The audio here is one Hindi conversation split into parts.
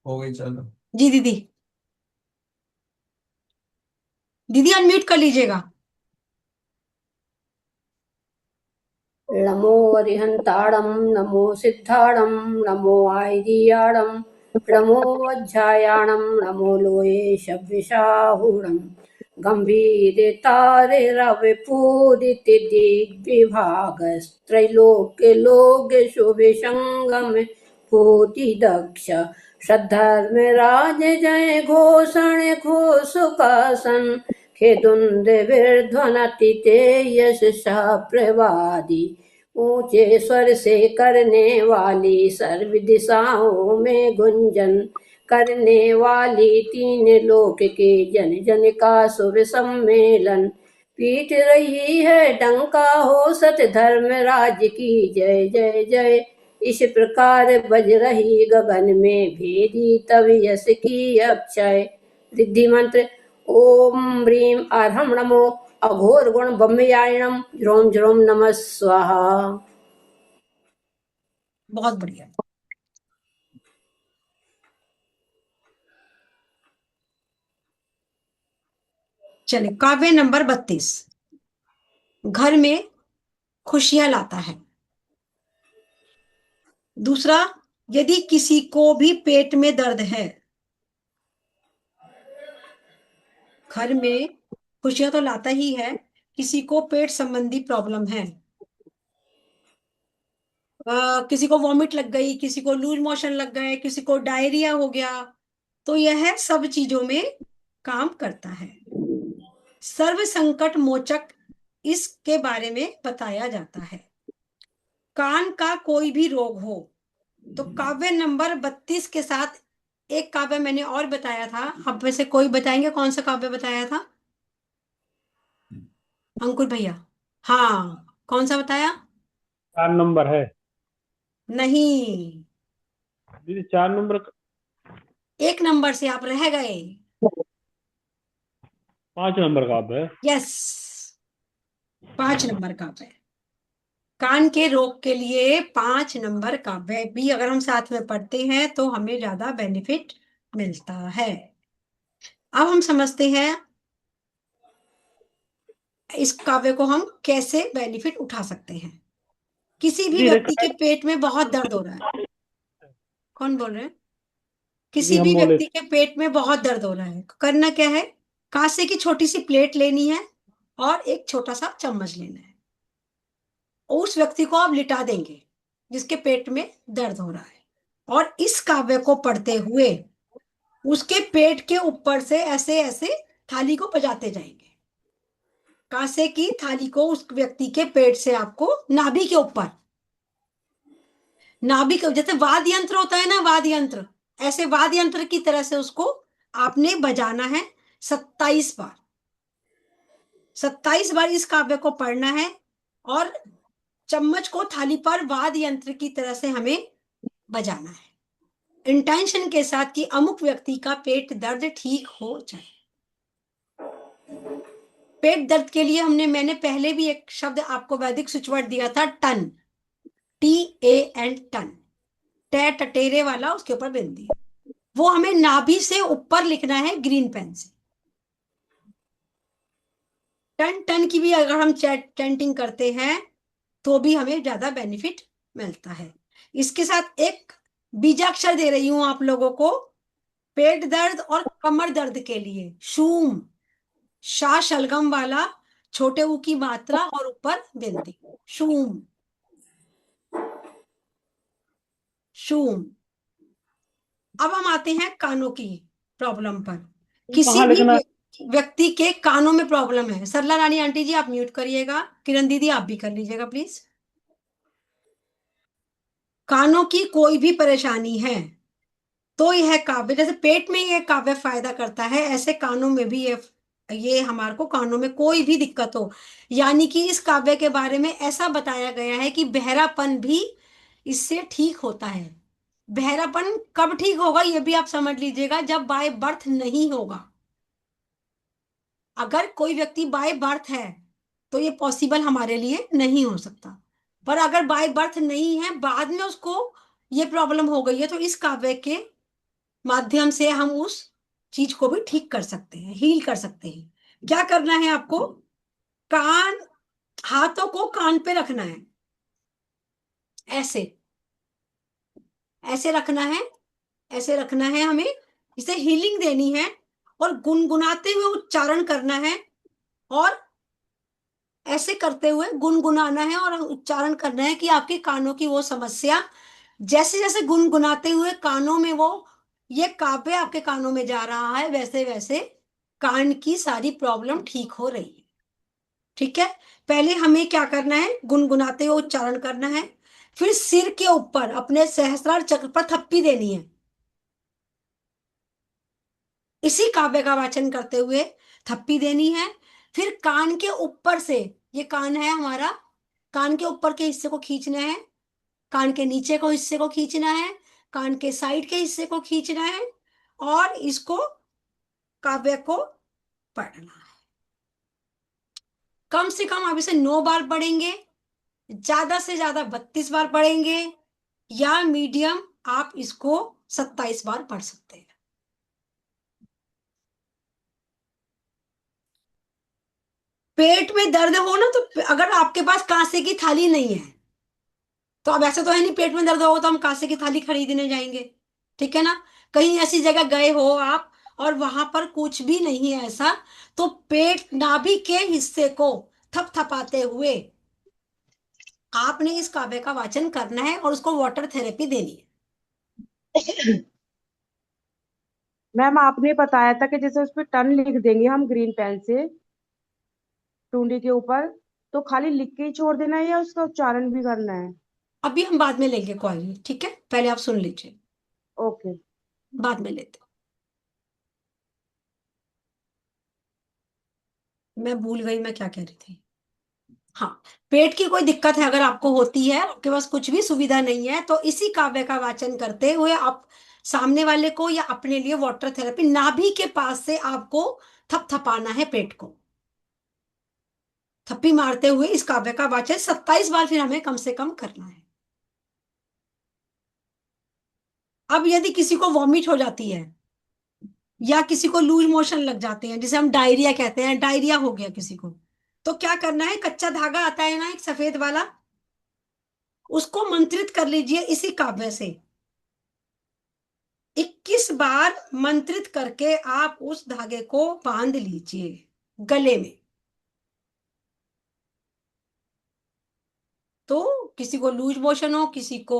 हो गई, चलो। जी दीदी। दीदी अनम्यूट कर लीजिएगा। नमो अरिहन्ताणं नमो सिद्धाणं नमो आयर्याणं नमो वज्रायाणं नमो लोये शव्यसाहूणं गम्भीरतारे रविपूरिति दिग्विभागस्त्रैलोक्य लोके शुभे संगमे भूतिदक्ष सद्धर्म राज जय घोषण घोषुकासन खेदुंदे ते यश प्रवादी ऊंचे स्वर से करने वाली सर्व दिशाओं में गुंजन करने वाली तीन लोक के जन जन का शुभ सम्मेलन पीट रही है डंका हो सत धर्म राज की जय जय जय। इस प्रकार बज रही गगन में भेदी तब यश की अक्षय रिद्धि मंत्र। ओम ह्रीं अर्हं नमो अघोर गुण ब्रह्मयारिणम ज्रोम ज्रोम नमः स्वाहा। बहुत बढ़िया। चलिए, काव्य नंबर 32। घर में खुशियां लाता है। दूसरा, यदि किसी को भी पेट में दर्द है। घर में खुशियां तो लाता ही है, किसी को पेट संबंधी प्रॉब्लम है। किसी को वॉमिट लग गई, किसी को लूज मोशन लग गए, किसी को डायरिया हो गया, तो यह सब चीजों में काम करता है। सर्व संकट मोचक इसके बारे में बताया जाता है। कान का कोई भी रोग हो तो काव्य नंबर 32 के साथ एक काव्य मैंने और बताया था। अब में से कोई बताएंगे कौन सा काव्य बताया था? अंकुर भैया। हाँ, कौन सा बताया? 4 नंबर है नहीं, दीदी, 4 नंबर। 1 नंबर से आप रह गए। 5 नंबर का अब है। यस, 5 नंबर काव्य। कान के रोग के लिए 5 नंबर काव्य भी अगर हम साथ में पढ़ते हैं तो हमें ज्यादा बेनिफिट मिलता है। अब हम समझते हैं इस काव्य को हम कैसे बेनिफिट उठा सकते हैं। किसी भी दीदी व्यक्ति देखा के है? पेट में बहुत दर्द हो रहा है। कौन बोल रहे हैं? दीदी किसी भी हम बोले। व्यक्ति के पेट में बहुत दर्द हो रहा है, करना क्या है? कांसे की छोटी सी प्लेट लेनी है और एक छोटा सा चम्मच लेना है। उस व्यक्ति को आप लिटा देंगे जिसके पेट में दर्द हो रहा है, और इस काव्य को पढ़ते हुए उसके पेट के ऊपर से ऐसे ऐसे थाली को बजाते जाएंगे। कांसे की थाली को उस व्यक्ति के पेट से आपको नाभि के ऊपर, नाभि के जैसे वाद्य यंत्र होता है ना, वाद्य यंत्र, ऐसे वाद्य यंत्र की तरह से उसको आपने बजाना है 27 बार। 27 बार इस काव्य को पढ़ना है, और चम्मच को थाली पर वाद्य यंत्र की तरह से हमें बजाना है, इंटेंशन के साथ कि अमुक व्यक्ति का पेट दर्द ठीक हो जाए। पेट दर्द के लिए मैंने पहले भी एक शब्द आपको वैदिक स्विच वर्ड दिया था, टन। TAN, ton. टे टटेरे वाला उसके ऊपर बिंदी, वो हमें नाभि से ऊपर लिखना है ग्रीन पेन से। टन टन की भी अगर हम चैंटिंग करते हैं तो भी हमें ज्यादा बेनिफिट मिलता है। इसके साथ एक बीजाक्षर दे रही हूं आप लोगों को, पेट दर्द और कमर दर्द के लिए शूम, शा शलगम वाला, छोटे ऊ की मात्रा और ऊपर बिंदी, शूम, शूम। अब हम आते हैं कानों की प्रॉब्लम पर। किसी कहाँ भी लिखना है? व्यक्ति के कानों में प्रॉब्लम है। सरला रानी आंटी जी आप म्यूट करिएगा, किरण दीदी आप भी कर लीजिएगा प्लीज। कानों की कोई भी परेशानी है तो यह काव्य, जैसे पेट में यह काव्य फायदा करता है, ऐसे कानों में भी ये हमारे को कानों में कोई भी दिक्कत हो, यानी कि इस काव्य के बारे में ऐसा बताया गया है कि बहरापन भी इससे ठीक होता है। बहरापन कब ठीक होगा ये भी आप समझ लीजिएगा, जब बाय बर्थ नहीं होगा। अगर कोई व्यक्ति बाय बर्थ है तो ये पॉसिबल हमारे लिए नहीं हो सकता, पर अगर बाय बर्थ नहीं है, बाद में उसको ये प्रॉब्लम हो गई है, तो इस काव्य के माध्यम से हम उस चीज को भी ठीक कर सकते हैं, हील कर सकते हैं। क्या करना है आपको? कान, हाथों को कान पे रखना है, ऐसे, ऐसे रखना है, ऐसे रखना है हमें। इसे हीलिंग देनी है और गुनगुनाते हुए उच्चारण करना है, और ऐसे करते हुए गुनगुनाना है और उच्चारण करना है कि आपके कानों की वो समस्या, जैसे जैसे गुनगुनाते हुए कानों में वो, ये काव्य आपके कानों में जा रहा है, वैसे वैसे कान की सारी प्रॉब्लम ठीक हो रही है। ठीक है, पहले हमें क्या करना है? गुनगुनाते हुए उच्चारण करना है, फिर सिर के ऊपर अपने सहस्त्रार चक्र पर थप्पी देनी है, इसी काव्य का वाचन करते हुए थप्पी देनी है। फिर कान के ऊपर से, ये कान है हमारा, कान के ऊपर के हिस्से को खींचना है, कान के नीचे को हिस्से को खींचना है, कान के साइड के हिस्से को खींचना है, और इसको, काव्य को पढ़ना है। कम से कम आप इसे 9 बार पढ़ेंगे, ज्यादा से ज्यादा 32 बार पढ़ेंगे, या मीडियम आप इसको 27 बार पढ़ सकते हैं। पेट में दर्द हो ना, तो अगर आपके पास कांसे की थाली नहीं है, तो अब ऐसा तो है नहीं पेट में दर्द हो तो हम कांसे की थाली खरीदने जाएंगे, ठीक है ना? कहीं ऐसी जगह गए हो आप और वहां पर कुछ भी नहीं है ऐसा, तो पेट, नाभि के हिस्से को थपथपाते हुए आपने इस काव्य का वाचन करना है और उसको वाटर थेरेपी देनी है। मैम आपने बताया था कि जैसे उस पर टन लिख देंगे हम ग्रीन पेन से टुंडी के ऊपर, तो खाली लिख के ही छोड़ देना है या उसका उच्चारण भी करना है? अभी हम बाद में लेंगे कॉल, ठीक है, पहले आप सुन लीजिए, ओके। बाद में लेते। मैं भूल गई मैं क्या कह रही थी। हाँ, पेट की कोई दिक्कत है अगर आपको होती है, आपके पास कुछ भी सुविधा नहीं है, तो इसी काव्य का वाचन करते हुए आप सामने वाले को या अपने लिए वाटर थेरेपी, नाभि के पास से आपको थपथपाना है पेट को, थप्पी मारते हुए इस काव्य का वाचन 27 बार फिर हमें कम से कम करना है। अब यदि किसी को वॉमिट हो जाती है या किसी को लूज मोशन लग जाते हैं, जिसे हम डायरिया कहते हैं, डायरिया हो गया किसी को, तो क्या करना है? कच्चा धागा आता है ना एक सफेद वाला, उसको मंत्रित कर लीजिए इसी काव्य से। 21 बार मंत्रित करके आप उस धागे को बांध लीजिए गले में। तो किसी को लूज मोशन हो, किसी को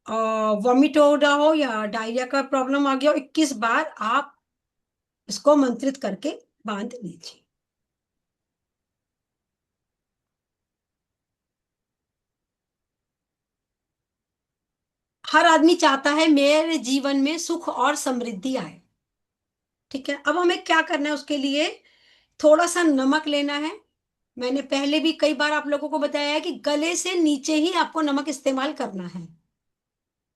वॉमिट हो रहा हो, या डायरिया का प्रॉब्लम आ गया हो, 21 बार आप इसको मंत्रित करके बांध लीजिए। हर आदमी चाहता है मेरे जीवन में सुख और समृद्धि आए, ठीक है? अब हमें क्या करना है उसके लिए? थोड़ा सा नमक लेना है। मैंने पहले भी कई बार आप लोगों को बताया है कि गले से नीचे ही आपको नमक इस्तेमाल करना है,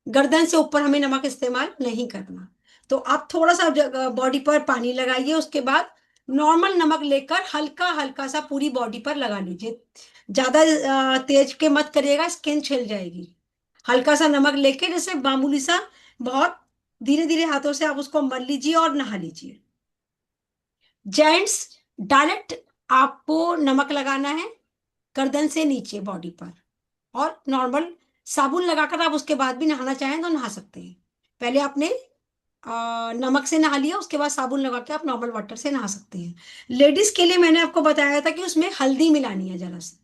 गर्दन से ऊपर हमें नमक इस्तेमाल नहीं करना। तो आप थोड़ा सा बॉडी पर पानी लगाइए, उसके बाद नॉर्मल नमक लेकर हल्का हल्का सा पूरी बॉडी पर लगा लीजिए। ज्यादा तेज के मत करिएगा, स्किन छिल जाएगी। हल्का सा नमक लेके, जैसे मामूली सा, बहुत धीरे धीरे हाथों से आप उसको मल लीजिए और नहा लीजिए। जेंट्स, डायरेक्ट आपको नमक लगाना है गर्दन से नीचे बॉडी पर, और नॉर्मल साबुन लगाकर आप उसके बाद भी नहाना चाहें तो नहा सकते हैं। पहले आपने नमक से नहा लिया, उसके बाद साबुन लगा के आप नॉर्मल वाटर से नहा सकते हैं। लेडीज के लिए मैंने आपको बताया था कि उसमें हल्दी मिलानी है जरा सी,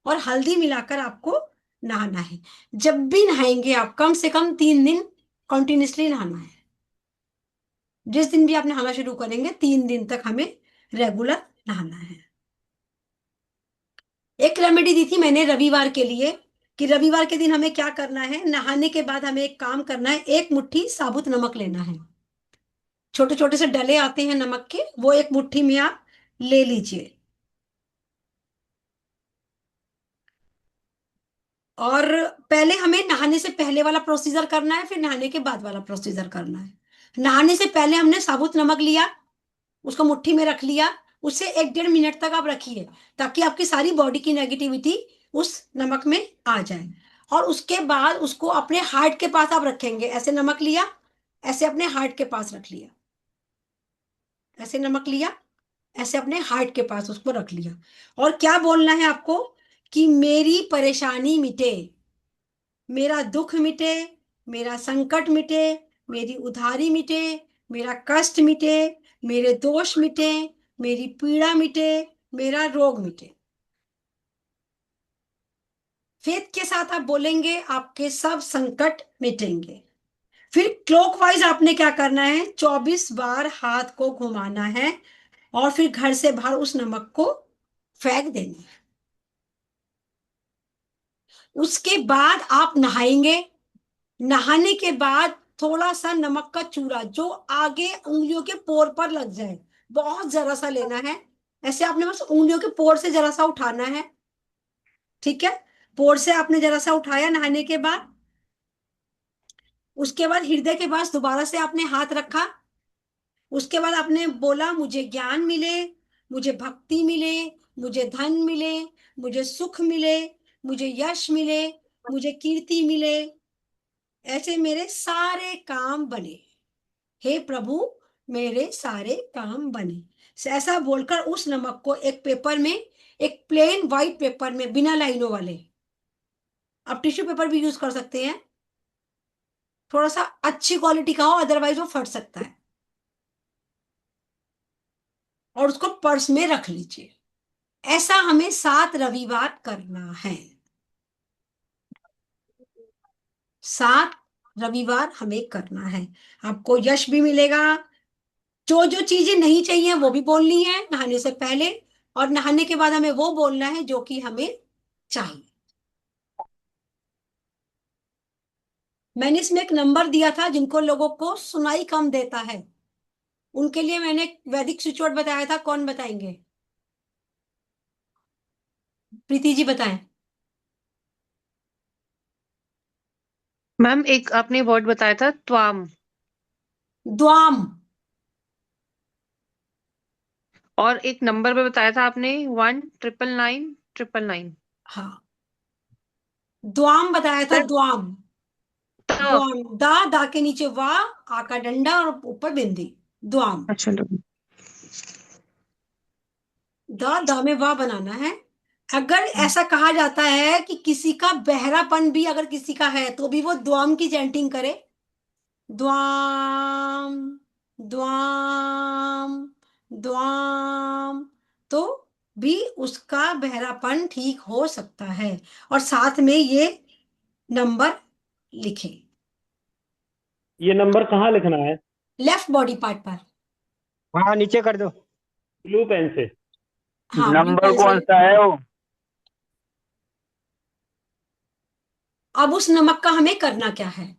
और हल्दी मिलाकर आपको नहाना है। जब भी नहाएंगे आप कम से कम 3 दिन कंटिन्यूसली नहाना है। जिस दिन भी आप नहाना शुरू करेंगे 3 दिन तक हमें रेगुलर नहाना है। एक रेमेडी दी थी मैंने रविवार के लिए, कि रविवार के दिन हमें क्या करना है, नहाने के बाद हमें एक काम करना है, 1 मुट्ठी साबुत नमक लेना है। छोटे छोटे से डले आते हैं नमक के, वो 1 मुट्ठी में आप ले लीजिए। और पहले हमें नहाने से पहले वाला प्रोसीजर करना है, फिर नहाने के बाद वाला प्रोसीजर करना है। नहाने से पहले हमने साबुत नमक लिया, उसको मुट्ठी में रख लिया, उसे 1-1.5 मिनट तक आप रखिए, ताकि आपकी सारी बॉडी की नेगेटिविटी उस नमक में आ जाए। और उसके बाद उसको अपने हार्ट के पास आप रखेंगे, ऐसे नमक लिया, ऐसे अपने हार्ट के पास रख लिया, ऐसे नमक लिया, ऐसे अपने हार्ट के पास उसको रख लिया, और क्या बोलना है आपको कि मेरी परेशानी मिटे, मेरा दुख मिटे, मेरा संकट मिटे, मेरी उधारी मिटे, मेरा कष्ट मिटे, मेरे दोष मिटे, मेरी पीड़ा मिटे, मेरा रोग मिटे। फेथ के साथ आप बोलेंगे, आपके सब संकट मिटेंगे। फिर क्लॉकवाइज आपने क्या करना है, 24 बार हाथ को घुमाना है, और फिर घर से बाहर उस नमक को फेंक देना है। उसके बाद आप नहाएंगे। नहाने के बाद थोड़ा सा नमक का चूरा जो आगे उंगलियों के पोर पर लग जाए, बहुत जरा सा लेना है। ऐसे आपने बस उंगलियों के पोर से जरा सा उठाना है, ठीक है। पोर से आपने जरा सा उठाया नहाने के बाद। उसके बाद हृदय के पास दोबारा से आपने हाथ रखा। उसके बाद आपने बोला, मुझे ज्ञान मिले, मुझे भक्ति मिले, मुझे धन मिले, मुझे सुख मिले, मुझे यश मिले, मुझे कीर्ति मिले, ऐसे मेरे सारे काम बने, हे प्रभु मेरे सारे काम बने। ऐसा बोलकर उस नमक को एक पेपर में, एक प्लेन व्हाइट पेपर में, बिना लाइनों वाले, आप टिश्यू पेपर भी यूज कर सकते हैं, थोड़ा सा अच्छी क्वालिटी का हो, अदरवाइज वो फट सकता है, और उसको पर्स में रख लीजिए। ऐसा हमें 7 रविवार करना है। 7 रविवार हमें करना है। आपको यश भी मिलेगा। जो जो चीजें नहीं चाहिए वो भी बोलनी है नहाने से पहले, और नहाने के बाद हमें वो बोलना है जो कि हमें चाहिए। मैंने इसमें एक नंबर दिया था, जिनको लोगों को सुनाई कम देता है, उनके लिए मैंने एक वैदिक स्विच वर्ड बताया था। कौन बताएंगे? प्रीति जी बताएं। मैम एक आपने वर्ड बताया था त्वाम, द्वाम। और एक नंबर पे बताया था आपने 1,999,999। हाँ, द्वाम बताया था, सर द्वाम। त द्वाम, दा के नीचे वाह, आ का डंडा और ऊपर बिंदी, द्वाम। अच्छा लो। दा में वाह बनाना है। अगर ऐसा कहा जाता है कि किसी का बहरापन भी अगर किसी का है, तो भी वो द्वाम की चैंटिंग करे, द्वाम, द्वाम, द्वाम, तो भी उसका बहरापन ठीक हो सकता है। और साथ में ये नंबर लिखें, ये नंबर कहाँ लिखना है? लेफ्ट बॉडी पार्ट पर। हाँ नीचे कर दो। ब्लू पेन से? हाँ, ब्लू नंबर पेन से। कौन सा है वो? अब उस नमक का हमें करना क्या है?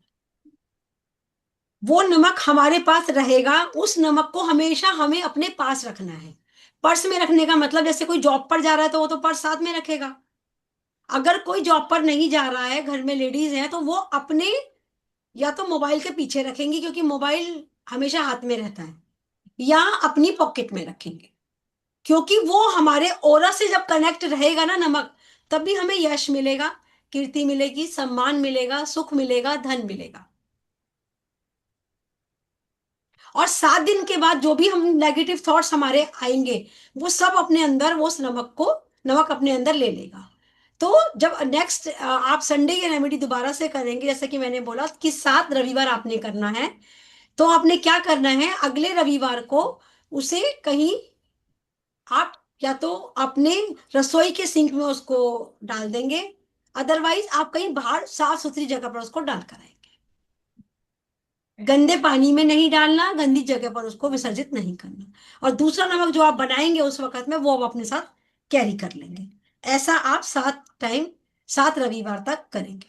वो नमक हमारे पास रहेगा, उस नमक को हमेशा हमें अपने पास रखना है। पर्स में रखने का मतलब, जैसे कोई जॉब पर जा रहा है तो वो तो पर्स साथ में रखेगा। अगर कोई जॉब पर नहीं जा रहा है, घर में लेडीज हैं, तो वो अपने या तो मोबाइल के पीछे रखेंगी, क्योंकि मोबाइल हमेशा हाथ में रहता है, या अपनी पॉकेट में रखेंगे, क्योंकि वो हमारे ऑरा से जब कनेक्ट रहेगा ना नमक, तभी हमें यश मिलेगा, कीर्ति मिलेगी, सम्मान मिलेगा, सुख मिलेगा, धन मिलेगा। और 7 दिन के बाद जो भी हम नेगेटिव थॉट्स हमारे आएंगे, वो सब अपने अंदर, वो उस नमक अपने अंदर ले लेगा। तो जब नेक्स्ट आप संडे ये रेमेडी दोबारा से करेंगे, जैसे कि मैंने बोला कि 7 रविवार आपने करना है, तो आपने क्या करना है, अगले रविवार को उसे कहीं आप या तो अपने रसोई के सिंक में उसको डाल देंगे, अदरवाइज आप कहीं बाहर साफ सुथरी जगह पर उसको डाल कर आएंगे। गंदे पानी में नहीं डालना, गंदी जगह पर उसको विसर्जित नहीं करना। और दूसरा नमक जो आप बनाएंगे उस वक्त में, वो आप अपने साथ कैरी कर लेंगे। ऐसा आप 7 रविवार तक करेंगे।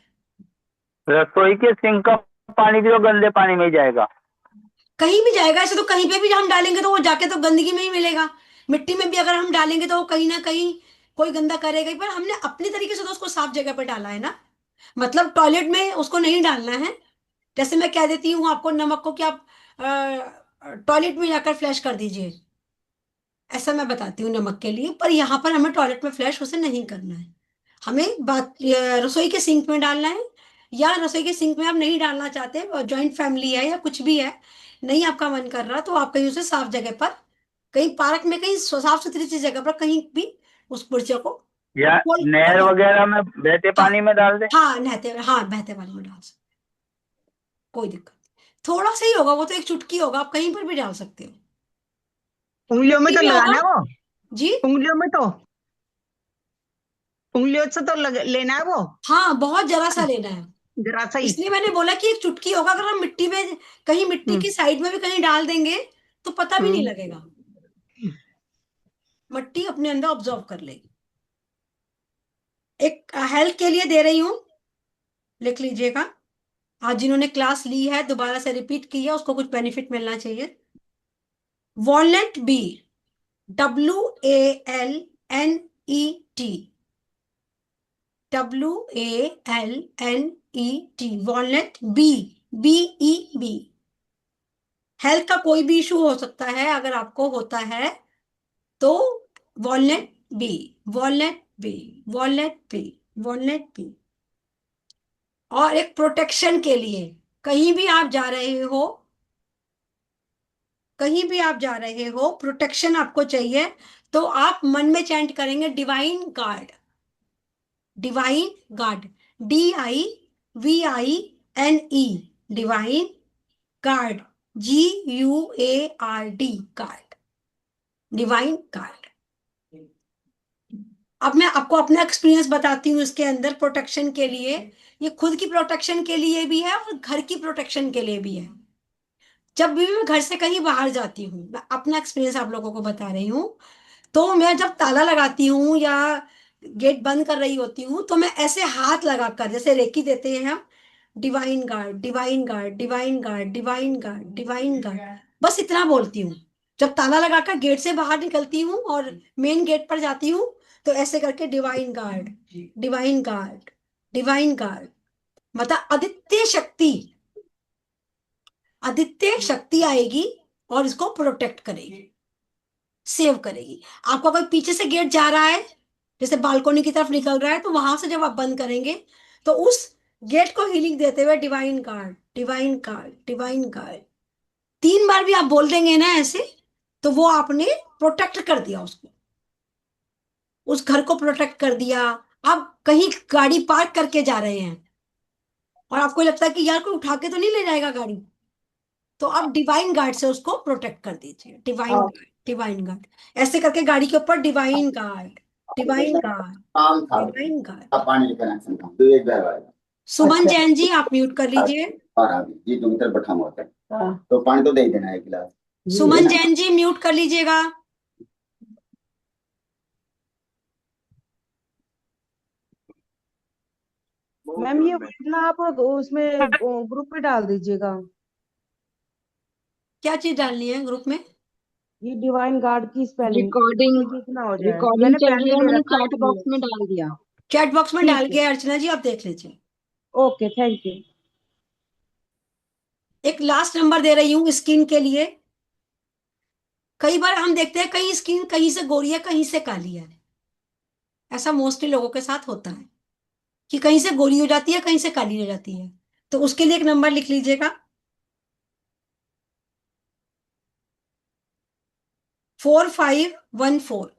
रसोई के सिंक का पानी भी तो गंदे पानी में ही जाएगा। कहीं भी जाएगा, ऐसे तो कहीं पे भी हम डालेंगे तो वो जाके तो गंदगी में ही मिलेगा। मिट्टी में भी अगर हम डालेंगे तो वो कहीं ना कहीं कोई गंदा करेगा ही, पर हमने अपने तरीके से तो उसको साफ जगह पर डाला है ना। मतलब टॉयलेट में उसको नहीं डालना है। जैसे मैं कह देती हूँ आपको नमक को कि आप टॉयलेट में जाकर फ्लैश कर दीजिए, ऐसा मैं बताती हूँ नमक के लिए, पर यहाँ पर हमें टॉयलेट में फ्लैश उसे नहीं करना है। हमें बात रसोई के सिंक में डालना है, या रसोई के सिंक में आप नहीं डालना चाहते और जॉइंट फैमिली है या कुछ भी है, नहीं आपका मन कर रहा, तो आप कहीं उसे साफ जगह पर, कहीं पार्क में, कहीं साफ सुथरी सी जगह पर कहीं भी उस पुर्जे को या फोल्ड नहर कर, वगैरह में बहते हाँ पानी में डाल दे? हाँ नहते, हाँ बहते पानी में डाल सकते, कोई दिक्कत नहीं। थोड़ा सा ही होगा वो, तो एक चुटकी होगा, आप कहीं पर भी डाल सकते हो। उंगलियों में मिट्टी तो में होगा लगाना है वो, जी। उंगलियों में तो, उंगलियों से तो लेना है वो, हाँ बहुत जरा सा लेना है, जरा सा ही। इसलिए मैंने बोला कि एक चुटकी होगा। अगर हम मिट्टी में, कहीं मिट्टी हम्म की साइड में भी कहीं डाल देंगे तो पता भी नहीं हम्म लगेगा, मिट्टी अपने अंदर ऑब्जॉर्व कर लेगी। एक हेल्थ के लिए दे रही हूं, लिख लीजिएगा। आज जिन्होंने क्लास ली है दोबारा से रिपीट की है, उसको कुछ बेनिफिट मिलना चाहिए। Walnut B, WALNET, WALNET, walnut B, BEB। Health का कोई भी इशू हो सकता है, अगर आपको होता है तो walnut B, walnut B, walnut B, walnut B. और एक प्रोटेक्शन के लिए, कहीं भी आप जा रहे हो, कहीं भी आप जा रहे हो, प्रोटेक्शन आपको चाहिए, तो आप मन में चैंट करेंगे divine guard, divine guard, DIVINE, divine guard, GUARD, guard, divine guard. अब मैं आपको अपना एक्सपीरियंस बताती हूँ इसके अंदर प्रोटेक्शन के लिए। ये खुद की प्रोटेक्शन के लिए भी है और घर की प्रोटेक्शन के लिए भी है। जब भी मैं घर से कहीं बाहर जाती हूँ, मैं अपना एक्सपीरियंस आप लोगों को बता रही हूँ, तो मैं जब ताला लगाती हूँ या गेट बंद कर रही होती हूँ, तो मैं ऐसे हाथ लगाकर, जैसे रेकी देते हैं हम, divine guard, divine guard, divine guard, divine guard, divine guard, बस इतना बोलती हूँ। जब ताला लगाकर गेट से बाहर निकलती हूँ और मेन गेट पर जाती हूँ, तो ऐसे करके divine guard, divine guard, divine guard, मतलब आदित्य शक्ति, आदित्य शक्ति आएगी और इसको प्रोटेक्ट करेगी, सेव करेगी। आपका कोई पीछे से गेट जा रहा है, जैसे बालकोनी की तरफ निकल रहा है, तो वहां से जब आप बंद करेंगे, तो उस गेट को हीलिंग देते हुए divine guard, divine guard, divine guard 3 बार भी आप बोल देंगे ना ऐसे, तो वो आपने प्रोटेक्ट कर दिया उसको, उस घर को प्रोटेक्ट कर दिया। आप कहीं गाड़ी पार्क करके जा रहे हैं और आपको लगता है कि यार कोई उठा के तो नहीं ले जाएगा गाड़ी, तो आप डिवाइन गार्ड से उसको प्रोटेक्ट कर दीजिए, डिवाइन गार्ड, डिवाइन गार्ड, ऐसे करके गाड़ी के ऊपर डिवाइन गार्ड, डिवाइन गार्ड, काम था, डिवाइन गार्ड। पानी का कनेक्शन था, तो एक बार आएगा। सुमन जैन जी आप म्यूट कर लीजिए। और अभी जी तुम इधर बैठा हुआ था, तो पानी तो दे ही देना है एक गिलास। सुमन जैन जी म्यूट कर लीजिएगा। मैम ये वर्ड ना आप उसमें ग्रुप में डाल दीजिएगा। क्या चीज डालनी है ग्रुप में? ये डिवाइन गार्ड की स्पेलिंग रिकॉर्डिंग, कोई लिखना हो जाए, रिकॉर्डिंग मैंने चल पेन रही नहीं है, ले मैंने रखा चैट इसलिए। बॉक्स में डाल दिया। चैट बॉक्स में ठीक डाल है, के अर्चना जी आप देख लीजिए। Okay, thank you. एक लास्ट नंबर दे रही हूँ स्किन के लिए। कई बार हम देखते हैं कहीं स्किन कहीं से गोरी है कहीं से काली है, ऐसा मोस्टली लोगों के साथ होता है कि कहीं से गोरी हो जाती है कहीं से काली हो जाती है। तो उसके लिए एक नंबर लिख लीजिएगा, 4514,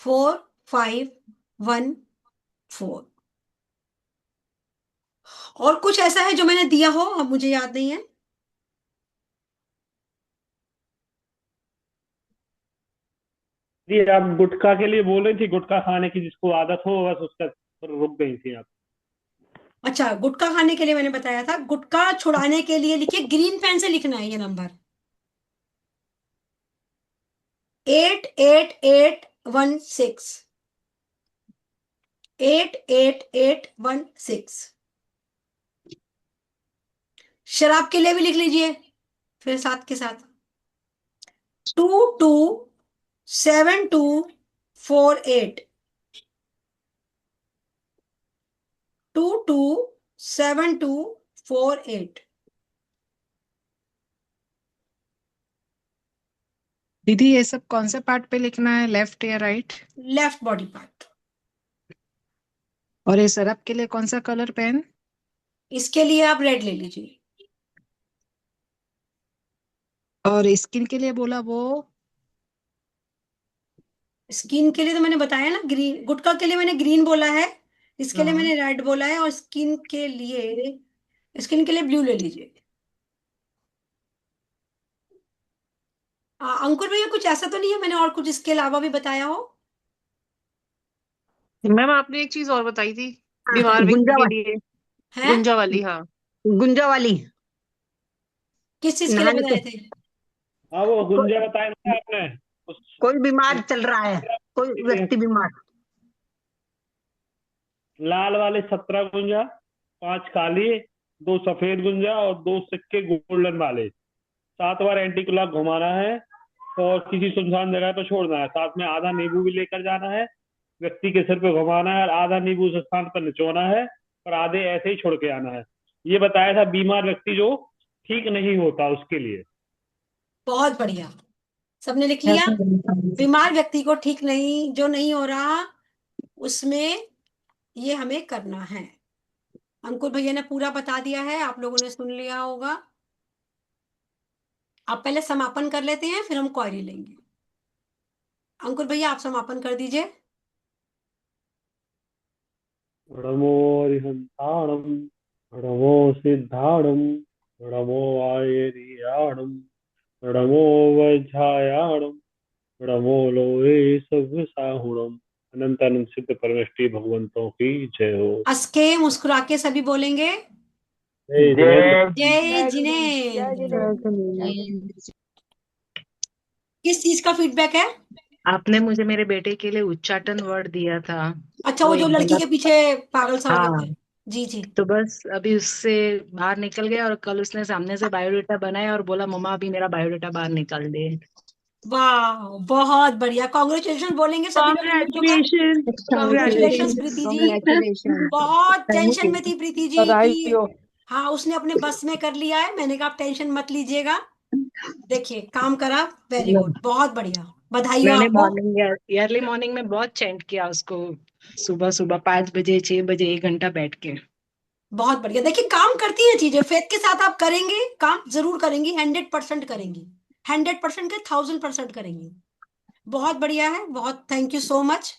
4514। और कुछ ऐसा है जो मैंने दिया हो, अब मुझे याद नहीं है। जी आप गुटखा के लिए बोल रही थी, गुटखा खाने की जिसको आदत हो, बस उसका पर रुक गई थी आप। अच्छा, गुटखा खाने के लिए मैंने बताया था, गुटखा छुड़ाने के लिए लिखिए, ग्रीन पेन से लिखना है ये नंबर, 88816, 88816। शराब के लिए भी लिख लीजिए फिर साथ के साथ, 227248, 227248। दीदी ये सब कौन से पार्ट पे लिखना है, लेफ्ट या राइट? Left body part. और ये सरप के लिए कौन सा कलर पेन? इसके लिए आप रेड ले लीजिए। और स्किन के लिए बोला वो? स्किन के लिए तो मैंने बताया ना, ग्रीन। गुटखा के लिए मैंने ग्रीन बोला है, इसके लिए हाँ। मैंने रेड बोला है, और स्किन के लिए ब्लू ले लीजिए। अंकुर भैया, कुछ ऐसा तो नहीं है मैंने और कुछ इसके अलावा भी बताया हो? मैम आपने एक चीज और बताई थी बीमार व्यक्ति गुंजा के वाली, लिए। है? गुंजा वाली, हाँ। गुंजा वाली किस चीज के लिए नहाने बताए से। थे? हाँ वो को, गुंजा बताया था आपने। उस कोई बीमार चल रहा है, कोई व्यक्ति बीमार। लाल वाले 17 गुंजा, 5 काली, 2 सफेद गुंजा और 2 सिक्के गोल्डन वाले। 7 बार एंटी क्लॉक घुमाना है और किसी सुनसान जगह पर छोड़ना है। साथ में आधा नींबू भी लेकर जाना है। व्यक्ति के सिर पे घुमाना है और आधा नींबू उस स्थान पर निचोना है और आधे ऐसे ही छोड़ के आना है। ये बताया था बीमार व्यक्ति जो ठीक नहीं होता उसके लिए। बहुत बढ़िया, सबने लिख लिया। बीमार व्यक्ति को ठीक नहीं, जो नहीं हो रहा, उसमें ये हमें करना है। अंकुर भैया ने पूरा बता दिया है, आप लोगों ने सुन लिया होगा। आप पहले समापन कर लेते हैं, फिर हम क्वेरी लेंगे। अंकुर भैया, आप समापन कर दीजिए। नमो अरिहंताणम, नमो सिद्धाणम, नमो आयर्याणम, नमो वज्रायाणम, नमो लोहे सव्यसाहुणम। अनंत अनंत सिद्ध परमेष्टि भगवंतों की जय हो। हंस के मुस्कुरा के सभी बोलेंगे, जय जिनेन्द्र। जय जय जय जिनेन्द्र। जिनेन्द्र। किस चीज का फीडबैक है? आपने मुझे मेरे बेटे के लिए उच्चाटन वर्ड दिया था, अच्छा, वो वो जो एक लड़की के गलत। पीछे पागल सा हो गया हाँ, था। जी जी। तो बस अभी उससे बाहर निकल गया और कल उसने सामने से बायोडेटा बनाया और बोला मम्मा अभी मेरा बायोडेटा बाहर निकाल दे। वाह, बहुत बढ़िया, कॉन्ग्रेचुलेशन बोलेंगे सभी लोग मिलजुल कर। Congratulation. Congratulation congratulation. Preeti ji. Congratulation. बहुत थैंक टेंशन यू। में थी प्रीति जी बधाई कि हो। हाँ, उसने अपने बस में कर लिया है। मैंने कहा आप टेंशन मत लीजिएगा, देखिए काम करा। वेरी गुड, बहुत बढ़िया, बधाई हो मैंने आपको। अर्ली मॉर्निंग में बहुत चैंट किया उसको, सुबह सुबह 5 बजे 6 बजे 1 घंटा बैठ के। बहुत बढ़िया, देखिए काम करती हैं चीजें, फेथ के साथ आप करेंगे, काम जरूर करेंगी, 100% करेंगी। 100% के 1000% करेंगी। बहुत बढ़िया है, बहुत थैंक यू सो मच।